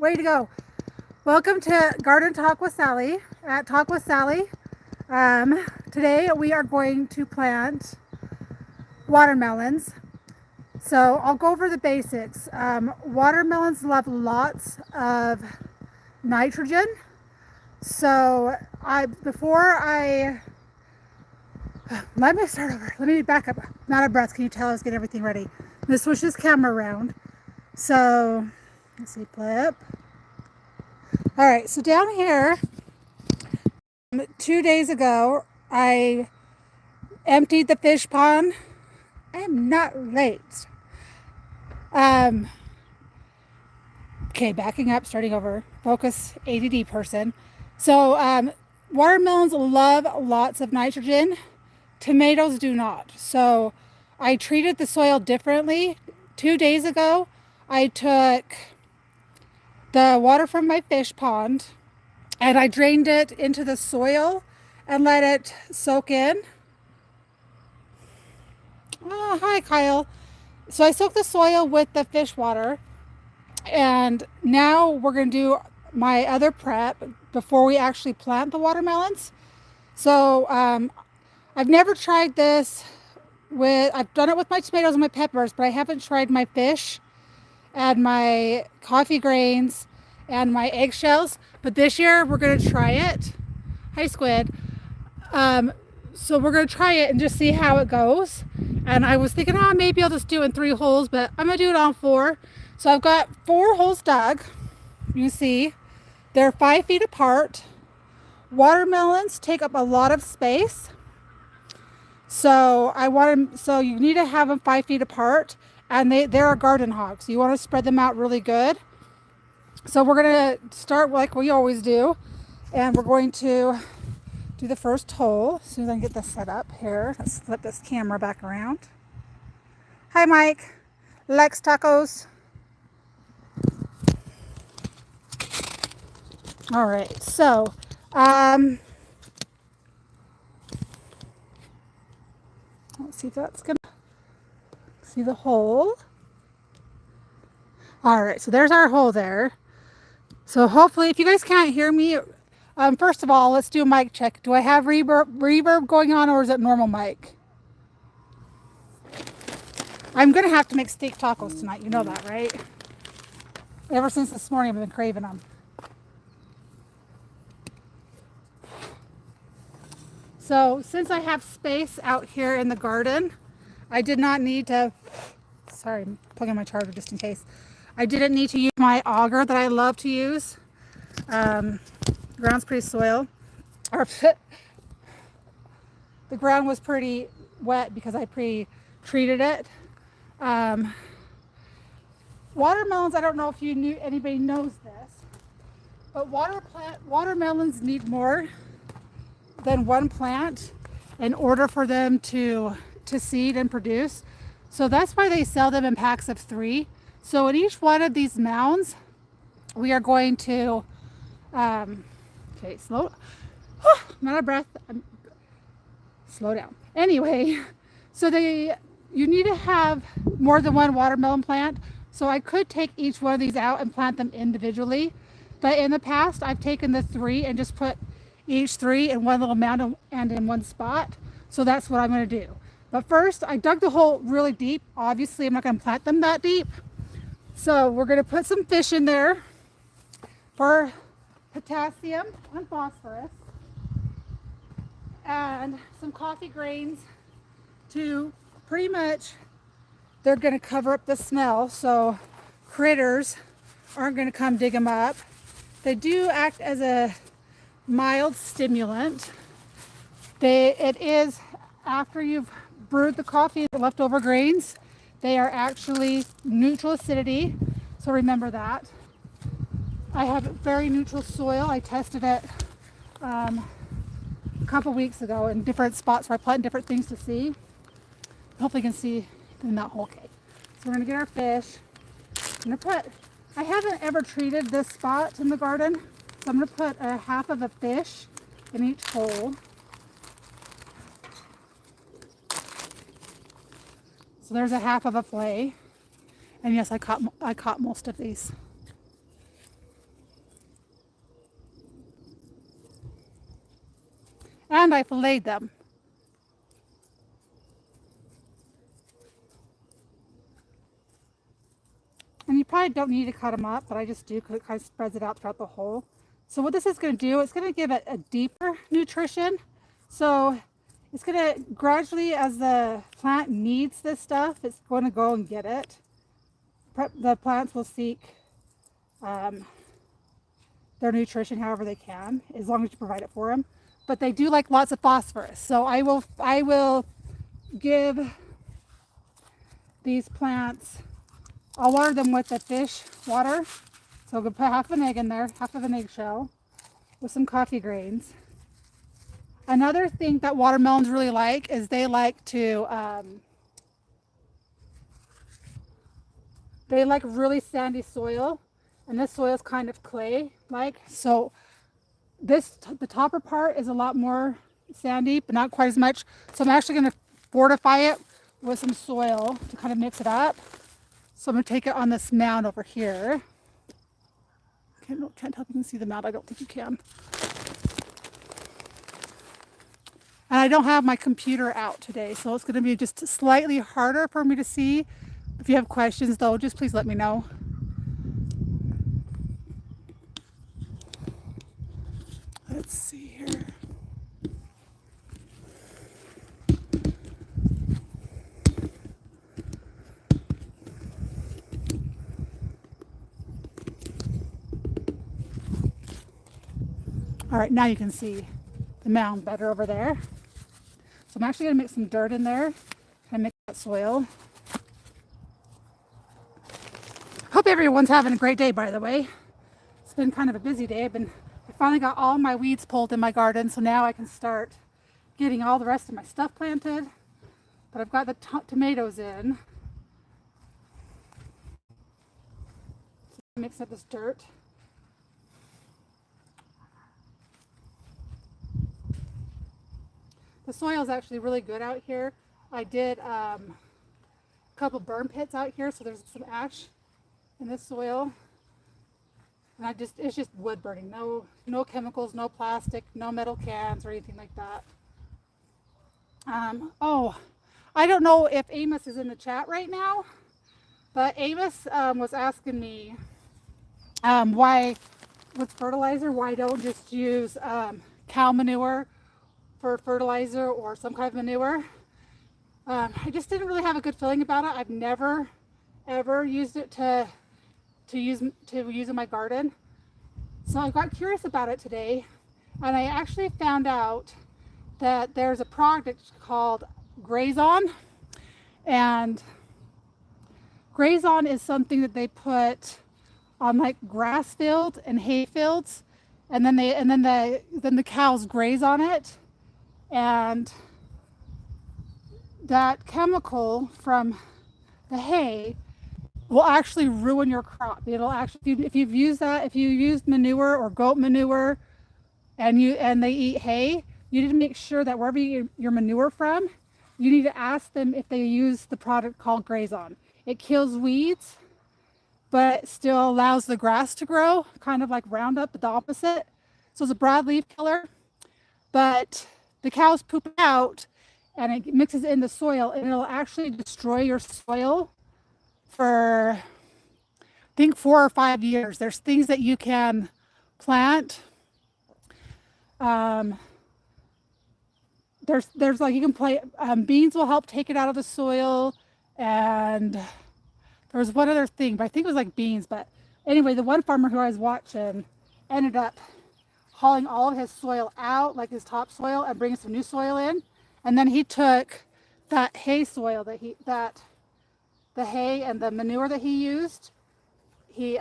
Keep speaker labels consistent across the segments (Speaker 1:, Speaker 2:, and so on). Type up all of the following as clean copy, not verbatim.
Speaker 1: Way to go. Welcome to Garden Talk with Sally at Talk with Sally. Today we are going to plant watermelons. So I'll go over the basics. Watermelons love lots of nitrogen. So let me start over. Let me back up. I'm out of breath. Can you tell I was getting everything ready? I'm gonna switch this camera around. So let's see, flip. All right, so down here, 2 days ago, I emptied the fish pond. I am not late. Okay, backing up, starting over. Focus, ADD person. So, watermelons love lots of nitrogen. Tomatoes do not. So, I treated the soil differently. 2 days ago, I took the water from my fish pond and I drained it into the soil and let it soak in. Oh, hi, Kyle. So I soaked the soil with the fish water, and now we're going to do my other prep before we actually plant the watermelons. So I've never tried this I've done it with my tomatoes and my peppers, but I haven't tried my fish and my coffee grains and my eggshells. But this year we're going to try it. Hi, Squid. So we're going to try it and just see how it goes. And I was thinking, maybe I'll just do it in 3 holes, but I'm going to do it on 4. So I've got 4 holes dug. You see, they're 5 feet apart. Watermelons take up a lot of space. So so you need to have them 5 feet apart, and they're a garden hog. So you want to spread them out really good. So we're going to start like we always do, and we're going to do the first hole. As soon as I can get this set up here, let's flip this camera back around. Hi, Mike. Lex Tacos. All right, so let's see if that's gonna see the hole. All right, so there's our hole there. So hopefully, if you guys can't hear me, first of all, let's do a mic check. Do I have reverb going on, or is it normal mic? I'm gonna have to make steak tacos tonight. You know that, right? Ever since this morning, I've been craving them. So since I have space out here in the garden, I did not need to, sorry, I'm plugging my charger just in case. I didn't need to use my auger that I love to use. The ground's pretty soil. The ground was pretty wet because I pre-treated it. Watermelons, I don't know if anybody knows this, but watermelons need more than one plant in order for them to seed and produce. So that's why they sell them in packs of 3. So in each one of these mounds, we are going to, okay, I'm out of breath. Slow down. Anyway, so you need to have more than one watermelon plant. So I could take each one of these out and plant them individually. But in the past, I've taken the 3 and just put each 3 in one little mound and in one spot. So that's what I'm going to do. But first, I dug the hole really deep. Obviously, I'm not going to plant them that deep. So we're going to put some fish in there for potassium and phosphorus, and some coffee grains to pretty much, they're going to cover up the smell so critters aren't going to come dig them up. They do act as a mild stimulant. It is after you've brewed the coffee, the leftover grains, they are actually neutral acidity. So remember that. I have very neutral soil. I tested it a couple weeks ago in different spots where I plant different things to see. Hopefully you can see in that hole. Okay. So we're gonna get our fish. I haven't ever treated this spot in the garden. So I'm gonna put a half of a fish in each hole. So there's a half of a fillet. And yes, I caught most of these. and I filleted them. And you probably don't need to cut them up, but I just do because it kind of spreads it out throughout the whole. So what this is going to do, it's going to give it a deeper nutrition. So it's going to gradually, as the plant needs this stuff, it's going to go and get it. The plants will seek their nutrition however they can, as long as you provide it for them. But they do like lots of phosphorus. So I will give these plants, I'll water them with the fish water. So I'm going to put half an egg in there, half of an eggshell, with some coffee grains. Another thing that watermelons really like is they like really sandy soil, and this soil is kind of clay-like. So the topper part is a lot more sandy, but not quite as much. So I'm actually going to fortify it with some soil to kind of mix it up. So I'm going to take it on this mound over here. Can't tell if you can see the mound. I don't think you can. And I don't have my computer out today, so it's going to be just slightly harder for me to see. If you have questions, though, just please let me know. Let's see here. All right, now you can see the mound better over there. So I'm actually going to mix some dirt in there and mix that soil. Hope everyone's having a great day, by the way. It's been kind of a busy day. I finally got all my weeds pulled in my garden, so now I can start getting all the rest of my stuff planted. But I've got the tomatoes in. So mix up this dirt. The soil is actually really good out here. I did a couple burn pits out here, so there's some ash in this soil. And it's just wood burning. No chemicals, no plastic, no metal cans or anything like that. Oh, I don't know if Amos is in the chat right now, but Amos was asking me why with fertilizer, why don't just use cow manure for fertilizer or some kind of manure. I just didn't really have a good feeling about it. I've never ever used it to use in my garden. So I got curious about it today, and I actually found out that there's a product called Grazon, and Grazon is something that they put on like grass fields and hay fields, and then the cows graze on it. And that chemical from the hay will actually ruin your crop. It'll actually, if you used manure or goat manure and they eat hay, you need to make sure that wherever you get your manure from, you need to ask them if they use the product called Grazon. It kills weeds, but still allows the grass to grow, kind of like Roundup, but the opposite. So it's a broadleaf killer, but the cows poop it out and it mixes in the soil, and it'll actually destroy your soil for, I think, 4 or 5 years. There's things that you can plant. There's like, you can play, beans will help take it out of the soil, and there was one other thing, but I think it was like beans. But anyway, the one farmer who I was watching ended up hauling all of his soil out, like his topsoil, and bringing some new soil in. And then he took that hay soil the hay and the manure that he used, he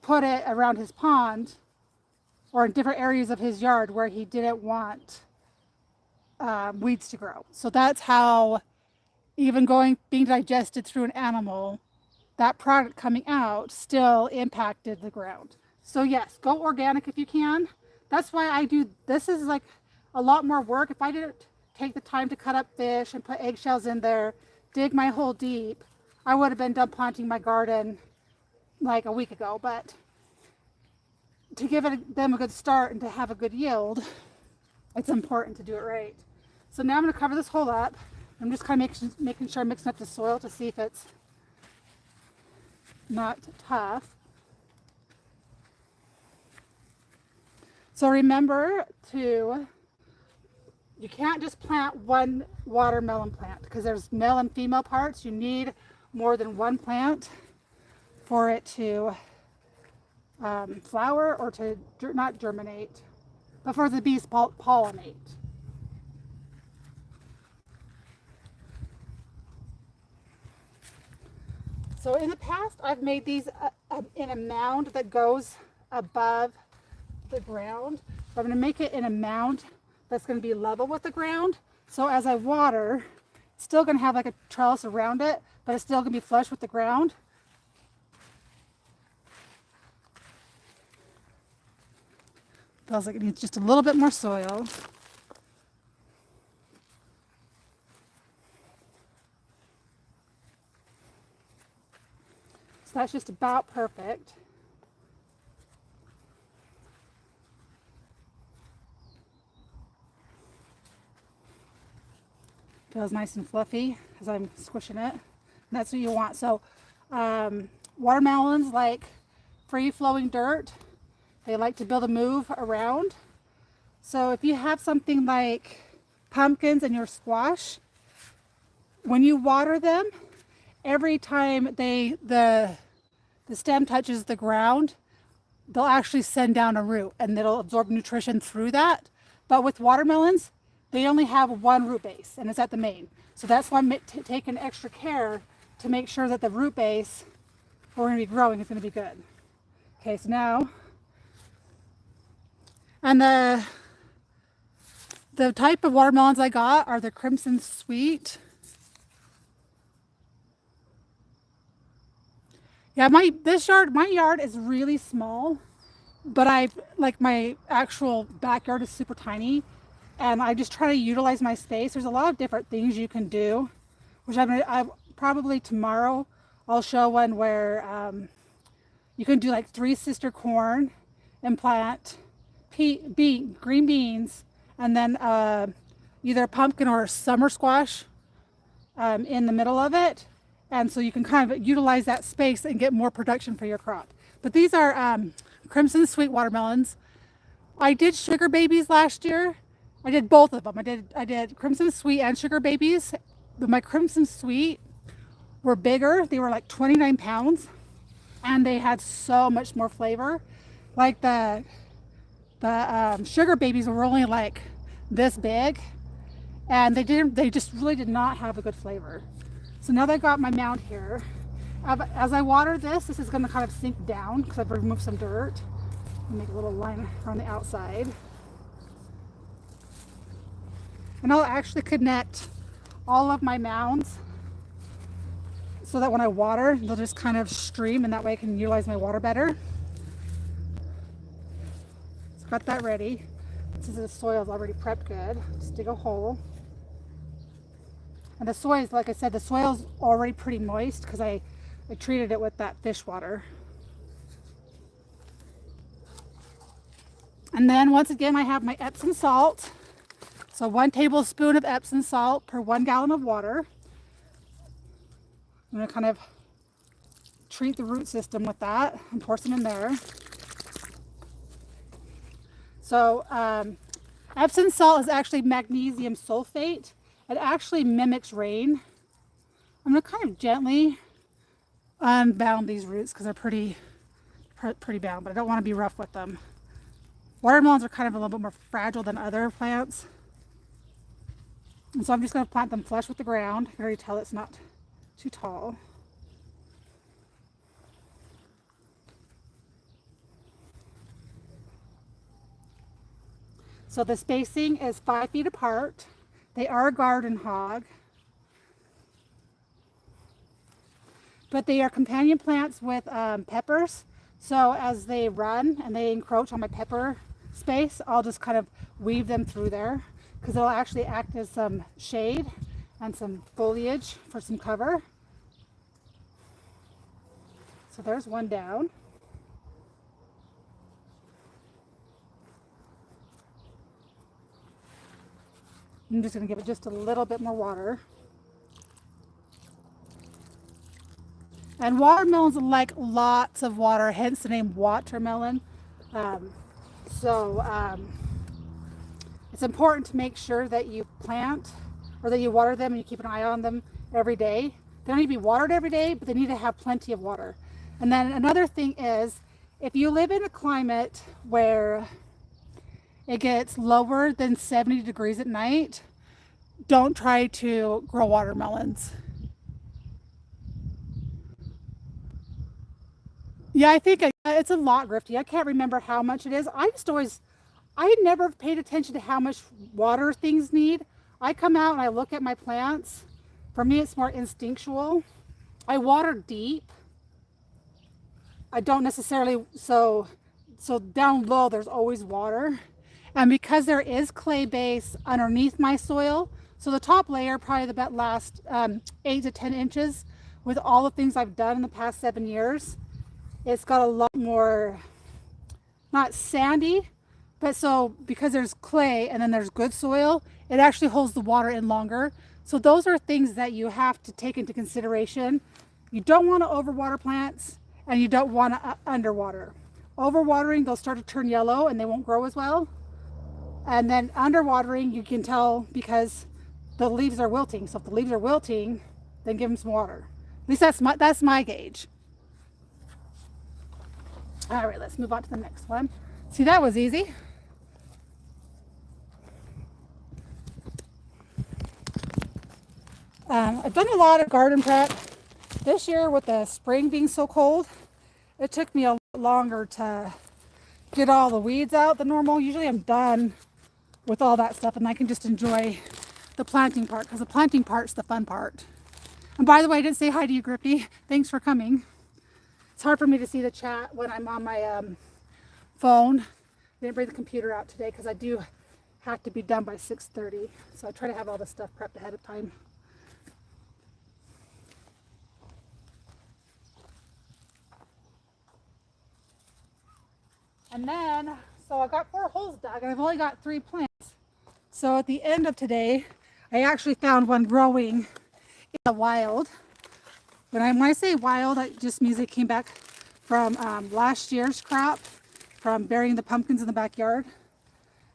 Speaker 1: put it around his pond or in different areas of his yard where he didn't want weeds to grow. So that's how, even being digested through an animal, that product coming out still impacted the ground. So yes, go organic if you can. That's why I do, this is like a lot more work. If I didn't take the time to cut up fish and put eggshells in there, dig my hole deep, I would have been done planting my garden like a week ago. But to give them a good start and to have a good yield, It's important to do it right. So now I'm going to cover this hole up. I'm just kind of making sure I'm mixing up the soil to see if it's not tough. So remember to, you can't just plant one watermelon plant because there's male and female parts. You need more than one plant for it to flower or to not germinate, but for the bees pollinate. So in the past, I've made these in a mound that goes above the ground. So I'm going to make it in a mound that's going to be level with the ground. So as I water, it's still going to have like a trellis around it, but it's still going to be flush with the ground. Feels like it needs just a little bit more soil. So that's just about perfect. Feels nice and fluffy as I'm squishing it. And that's what you want. So watermelons like free flowing dirt. They like to build a move around. So if you have something like pumpkins and your squash, when you water them, every time the stem touches the ground, they'll actually send down a root and it'll absorb nutrition through that. But with watermelons, they only have one root base and it's at the main. So that's why I'm taking extra care to make sure that the root base where we're going to be growing is going to be good. Okay, so now, and the type of watermelons I got are the Crimson Sweet. Yeah, my yard is really small, but my actual backyard is super tiny, and I just try to utilize my space. There's a lot of different things you can do, which I probably tomorrow I'll show one where you can do like 3 sister corn and plant green beans, and then either a pumpkin or a summer squash in the middle of it. And so you can kind of utilize that space and get more production for your crop. But these are Crimson Sweet watermelons. I did Sugar Babies last year. I did both of them. I did Crimson Sweet and Sugar Babies. But my Crimson Sweet were bigger. They were like 29 pounds. And they had so much more flavor. Like the Sugar Babies were only like this big. And they just really did not have a good flavor. So now that I got my mound here, as I water this is going to kind of sink down because I've removed some dirt. Make a little line around the outside. And I'll actually connect all of my mounds so that when I water, they'll just kind of stream, and that way I can utilize my water better. So got that ready. Since the soil is already prepped good, just dig a hole. And the soil is, like I said, the soil's already pretty moist because I treated it with that fish water. And then once again, I have my Epsom salt. So 1 tablespoon of Epsom salt per 1 gallon of water. I'm going to kind of treat the root system with that and pour some in there. So Epsom salt is actually magnesium sulfate. It actually mimics rain. I'm going to kind of gently unbound these roots because they're pretty bound, but I don't want to be rough with them. Watermelons are kind of a little bit more fragile than other plants. And so I'm just going to plant them flush with the ground. I can already tell it's not too tall. So the spacing is 5 feet apart. They are a garden hog, but they are companion plants with peppers. So as they run and they encroach on my pepper space, I'll just kind of weave them through there because they'll actually act as some shade and some foliage for some cover. So there's one down. I'm just going to give it just a little bit more water. And watermelons like lots of water, hence the name watermelon. So it's important to make sure that you plant or that you water them and you keep an eye on them every day. They don't need to be watered every day, but they need to have plenty of water. And then another thing is, if you live in a climate where it gets lower than 70 degrees at night, don't try to grow watermelons. Yeah, I think it's a lot, Grifty. I can't remember how much it is. I never paid attention to how much water things need. I come out and I look at my plants. For me, it's more instinctual. I water deep. I don't necessarily, so down low, there's always water. And because there is clay base underneath my soil, so the top layer, probably the last 8 to 10 inches, with all the things I've done in the past 7 years, it's got a lot more, not sandy, but so because there's clay and then there's good soil, it actually holds the water in longer. So those are things that you have to take into consideration. You don't want to overwater plants and you don't want to underwater. Overwatering, they'll start to turn yellow and they won't grow as well. And then underwatering, you can tell because the leaves are wilting. So if the leaves are wilting, then give them some water. At least that's my gauge. All right, let's move on to the next one. See, that was easy. I've done a lot of garden prep. This year with the spring being so cold, it took me a lot longer to get all the weeds out than normal. Usually I'm done with all that stuff and I can just enjoy the planting part, because the planting part's the fun part. And by the way, I didn't say hi to you, Grifty. Thanks for coming. It's hard for me to see the chat when I'm on my phone. I didn't bring the computer out today because I do have to be done by 6:30. So I try to have all this stuff prepped ahead of time. And then, so I got 4 holes dug and I've only got 3 plants. So at the end of today, I actually found one growing in the wild. When I say wild, it just means it came back from last year's crop, from burying the pumpkins in the backyard.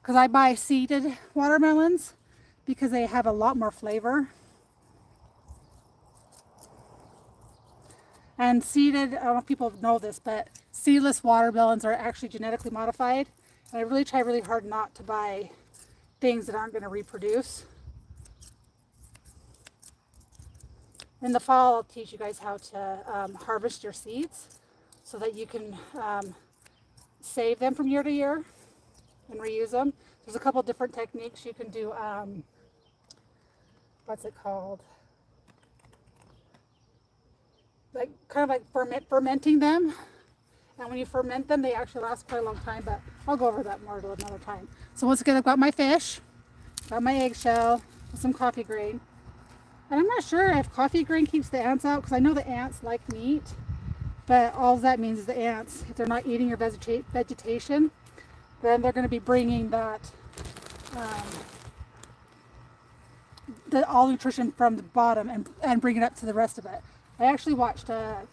Speaker 1: Because I buy seeded watermelons because they have a lot more flavor. And seeded, I don't know if people know this, but seedless watermelons are actually genetically modified. And I really try really hard not to buy things that aren't going to reproduce. In the fall, I'll teach you guys how to harvest your seeds so that you can save them from year to year and reuse them. There's a couple different techniques you can do. What's it called? Like kind of like fermenting them. And when you ferment them, they actually last quite a long time, but I'll go over that more another time. So once again, I've got my fish, got my eggshell, some coffee grain. And I'm not sure if coffee grain keeps the ants out, because I know the ants like meat, but all that means is the ants, if they're not eating your vegetation, then they're going to be bringing that the all nutrition from the bottom and bring it up to the rest of it. I actually watched a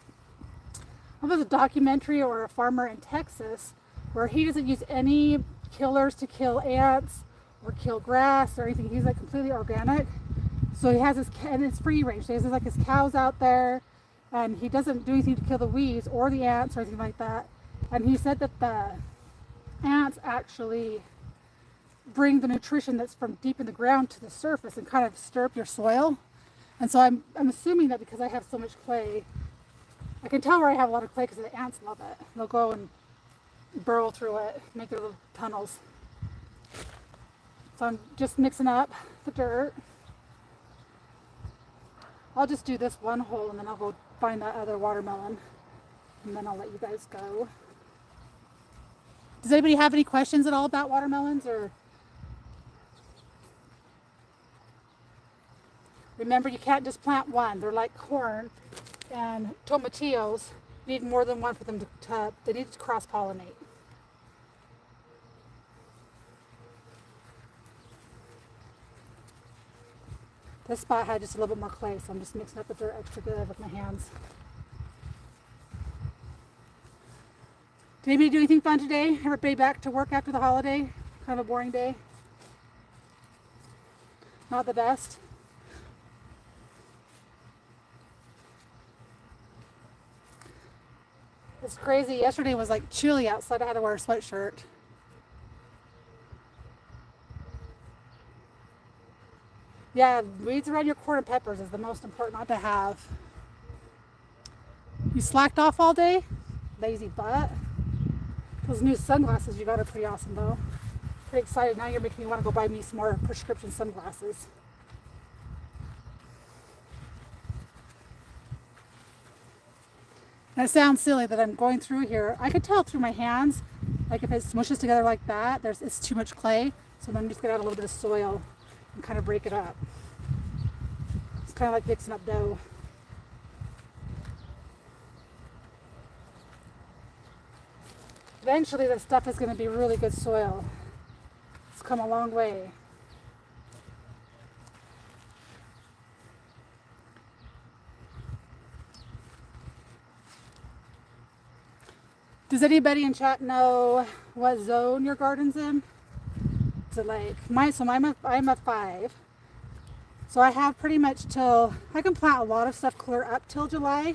Speaker 1: documentary or a farmer in Texas where he doesn't use any killers to kill ants or kill grass or anything. He's like completely organic. So he has his, and it's free range. So he has like his cows out there, and he doesn't do anything to kill the weeds or the ants or anything like that. And he said that the ants actually bring the nutrition that's from deep in the ground to the surface and kind of stir up your soil. And so I'm assuming that because I have so much clay, I can tell where I have a lot of clay because the ants love it. They'll go and burrow through it, make their little tunnels. So I'm just mixing up the dirt. I'll just do this one hole and then I'll go find that other watermelon and then I'll let you guys go. Does anybody have any questions at all about watermelons? Or remember, you can't just plant one. They're like corn and tomatillos. You need more than one for them to they need to cross-pollinate. This spot had just a little bit more clay, so I'm just mixing up the dirt extra good with my hands. Did anybody do anything fun today? Everybody back to work after the holiday? Kind of a boring day? Not the best? It's crazy. Yesterday was like chilly outside. I had to wear a sweatshirt. Yeah, weeds around your corn and peppers is the most important not to have. You slacked off all day? Lazy butt. Those new sunglasses you got are pretty awesome though. Pretty excited. Now you're making me want to go buy me some more prescription sunglasses. And it sounds silly that I'm going through here. I could tell through my hands, like if it smushes together like that, it's too much clay. So then I'm just gonna add a little bit of soil and kind of break it up. It's kind of like mixing up dough. Eventually this stuff is going to be really good soil. It's come a long way. Does anybody in chat know what zone your garden's in? It's a lake. I'm a 5. So I have pretty much till, I can plant a lot of stuff clear up till July.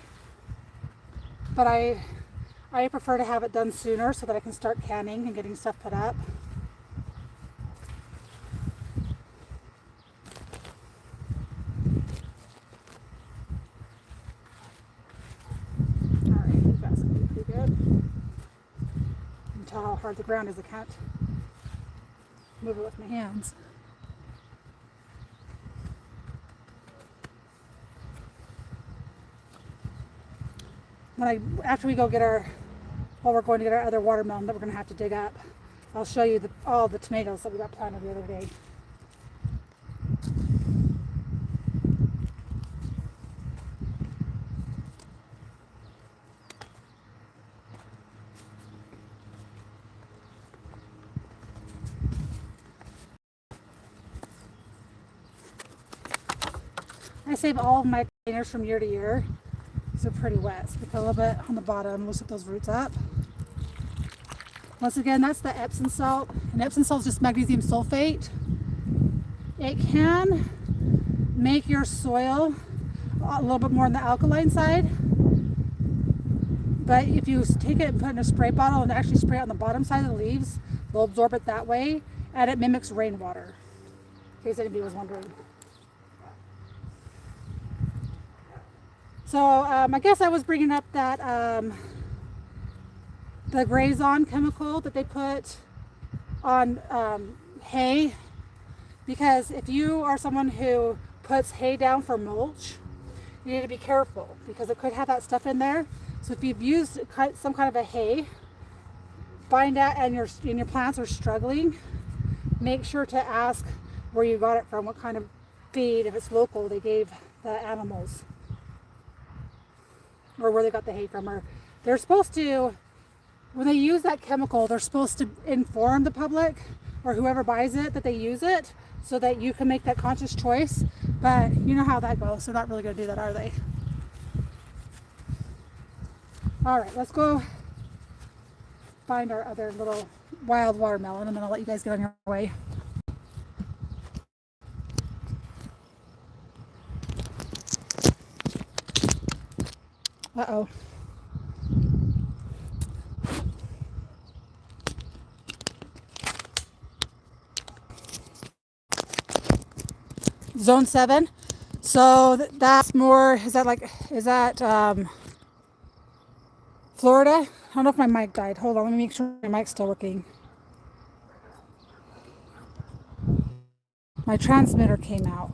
Speaker 1: But I prefer to have it done sooner so that I can start canning and getting stuff put up. All right, that's gonna be pretty good. You can tell how hard the ground is. I can't move it with my hands. After we go get we're going to get our other watermelon that we're going to have to dig up, I'll show you all the tomatoes that we got planted the other day. I save all of my containers from year to year. These are pretty wet, so we put a little bit on the bottom, loosen those roots up. Once again, that's the Epsom salt, and Epsom salt is just magnesium sulfate. It can make your soil a little bit more on the alkaline side, but if you take it and put it in a spray bottle and actually spray it on the bottom side of the leaves, they'll absorb it that way, and it mimics rainwater, in case anybody was wondering. So I guess I was bringing up that the Grazon chemical that they put on hay, because if you are someone who puts hay down for mulch, you need to be careful because it could have that stuff in there. So if you've used some kind of a hay, find out, and your plants are struggling, make sure to ask where you got it from, what kind of feed, if it's local, they gave the animals, or where they got the hay from. Or they're supposed to, when they use that chemical, they're supposed to inform the public or whoever buys it that they use it so that you can make that conscious choice. But you know how that goes. They're not really going to do that, are they? All right, let's go find our other little wild watermelon, and then I'll let you guys get on your way. Uh-oh. Zone 7. So that's more, is that Florida? I don't know if my mic died. Hold on, let me make sure my mic's still working. My transmitter came out.